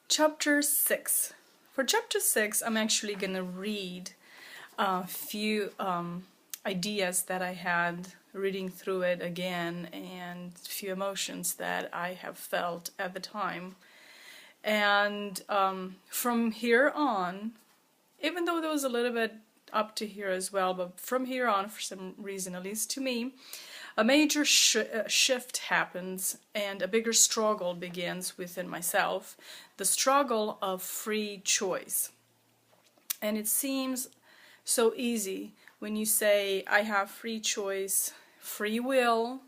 Chapter 6. For chapter 6, I'm actually going to read a few ideas that I had reading through it again and a few emotions that I have felt at the time. And from here on, even though there was a little bit up to here as well, but from here on, for some reason, at least to me, a major shift happens and a bigger struggle begins within myself, the struggle of free choice. And it seems so easy when you say, I have free choice, free will.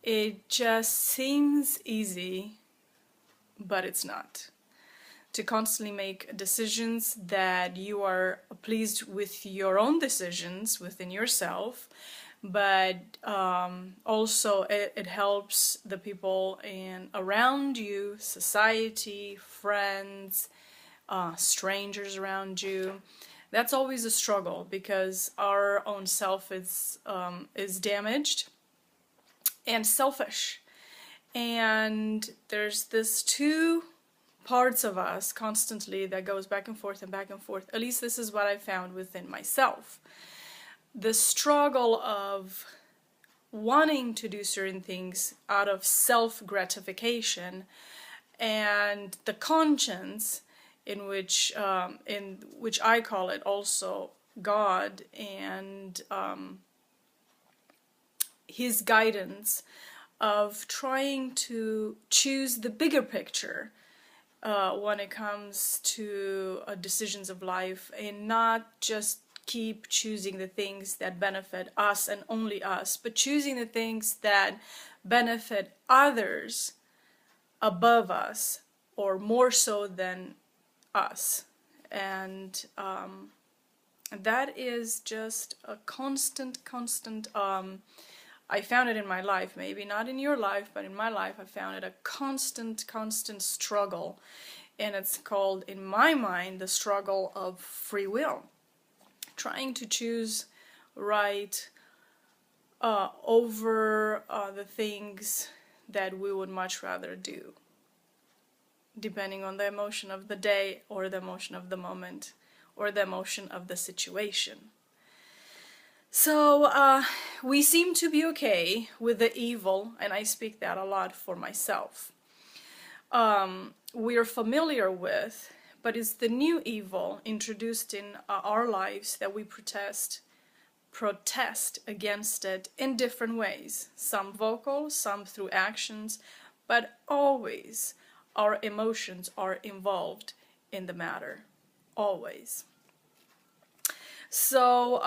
It just seems easy, but it's not. To constantly make decisions that you are pleased with your own decisions within yourself, but also it helps the people around you, society, friends, strangers around you. That's always a struggle because our own self is damaged and selfish, and there's this two parts of us constantly that goes back and forth and back and forth. At least this is what I found within myself. The struggle of wanting to do certain things out of self-gratification, and the conscience in which I call it also God and his guidance of trying to choose the bigger picture when it comes to decisions of life, and not just keep choosing the things that benefit us and only us, but choosing the things that benefit others above us or more so than us. And that is just a constant I found it in my life, maybe not in your life, but in my life I found it a constant struggle. And it's called, in my mind, the struggle of free will. Trying to choose right over the things that we would much rather do, depending on the emotion of the day or the emotion of the moment or the emotion of the situation. So we seem to be okay with the evil, and I speak that a lot for myself. We are familiar with, but it's the new evil introduced in our lives that we protest against it in different ways. Some vocal, some through actions, but always our emotions are involved in the matter. Always. So,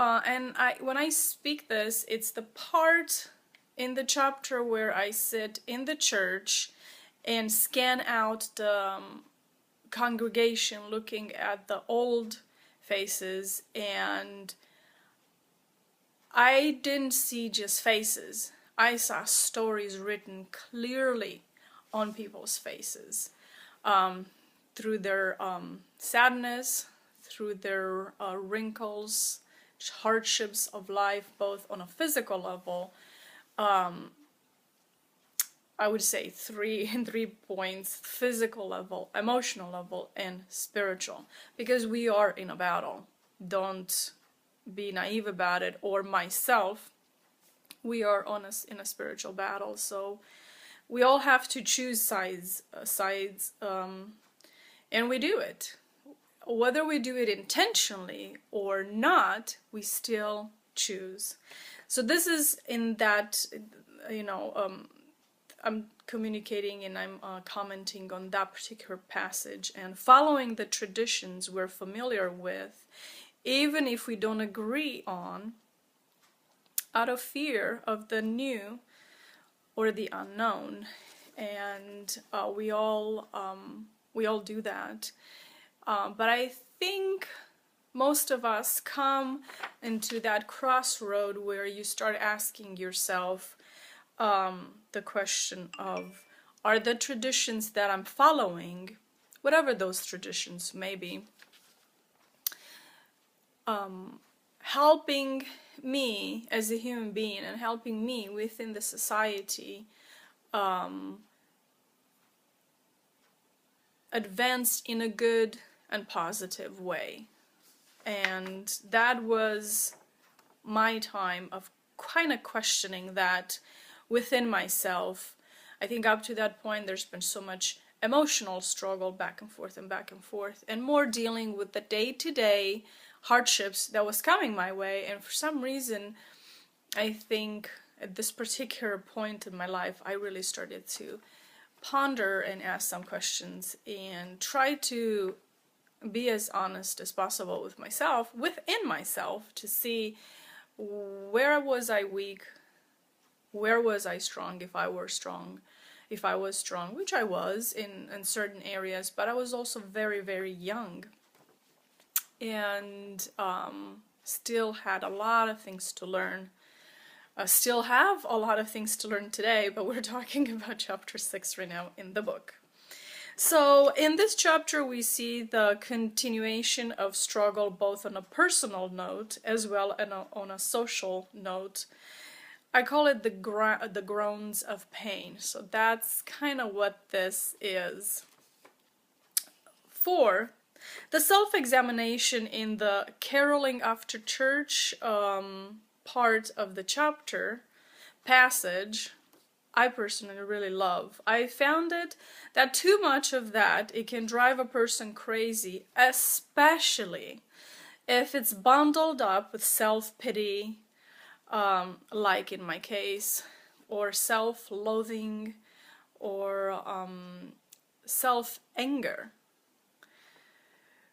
when I speak this, it's the part in the chapter where I sit in the church and scan out the congregation, looking at the old faces, and I didn't see just faces. I saw stories written clearly on people's faces, through their sadness, through their wrinkles, hardships of life, both on a physical level. I would say in 3 points: physical level, emotional level, and spiritual. Because we are in a battle. Don't be naive about it, or myself. We are in a spiritual battle, so we all have to choose sides, and we do it. Whether we do it intentionally or not, we still choose. So this is in that, I'm communicating and I'm commenting on that particular passage and following the traditions we're familiar with, even if we don't agree on, out of fear of the new or the unknown. And we all do that. But I think most of us come into that crossroad where you start asking yourself the question of, are the traditions that I'm following, whatever those traditions may be, helping me as a human being and helping me within the society advanced in a good and positive way. And that was my time of kind of questioning that within myself. I think up to that point there's been so much emotional struggle back and forth and more dealing with the day-to-day hardships that was coming my way. And for some reason, I think at this particular point in my life, I really started to ponder and ask some questions and try to be as honest as possible with myself, within myself, to see where was I weak, where was I strong, if I was strong, which I was in certain areas, but I was also very, very young, and still had a lot of things to learn. Still have a lot of things to learn today, but we're talking about chapter 6 right now in the book. So in this chapter we see the continuation of struggle, both on a personal note as well as on a social note. I call it the groans of pain. So that's kind of what this is. 4. The self-examination in the caroling after church part of the chapter passage, I personally really love. I found it that too much of that, it can drive a person crazy, especially if it's bundled up with self-pity, like in my case, or self-loathing, or self-anger.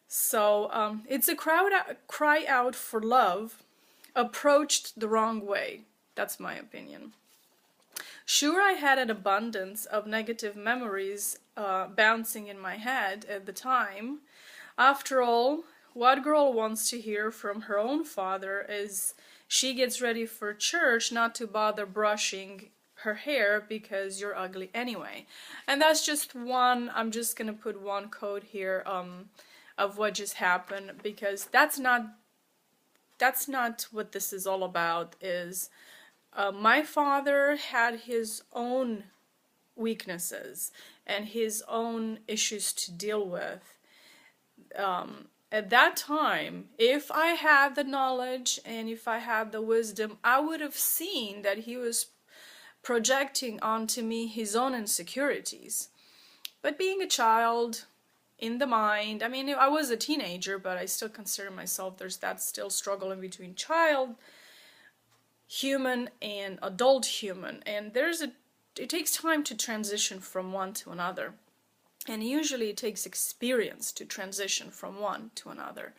So it's a cry out for love approached the wrong way. That's my opinion. Sure, I had an abundance of negative memories bouncing in my head at the time. After all, what girl wants to hear from her own father as she gets ready for church not to bother brushing her hair because you're ugly anyway? And that's just one, I'm just gonna put one quote here of what just happened, because that's not what this is all about. Is my father had his own weaknesses and his own issues to deal with. At that time, if I had the knowledge and if I had the wisdom, I would have seen that he was projecting onto me his own insecurities. But being a child, in the mind, I mean, I was a teenager, but I still consider myself, there's that still struggle in between child human and adult human, and it takes time to transition from one to another, and usually it takes experience to transition from one to another.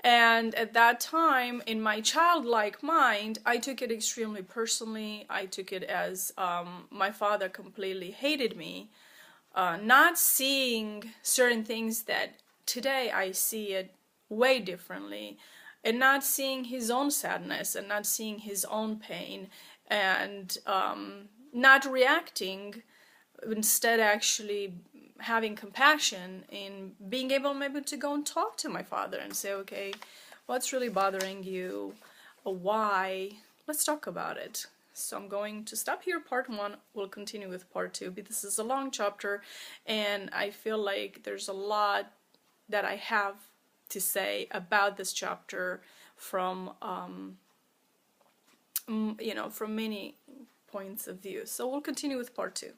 And at that time, in my childlike mind, I took it extremely personally. I took it as my father completely hated me, not seeing certain things that today I see it way differently, and not seeing his own sadness and not seeing his own pain, and not reacting, instead actually having compassion in being able maybe to go and talk to my father and say, okay, what's really bothering you? Why? Let's talk about it. So I'm going to stop here, part 1. We'll continue with part 2, but this is a long chapter, and I feel like there's a lot that I have to say about this chapter from, from many points of view. So we'll continue with part 2.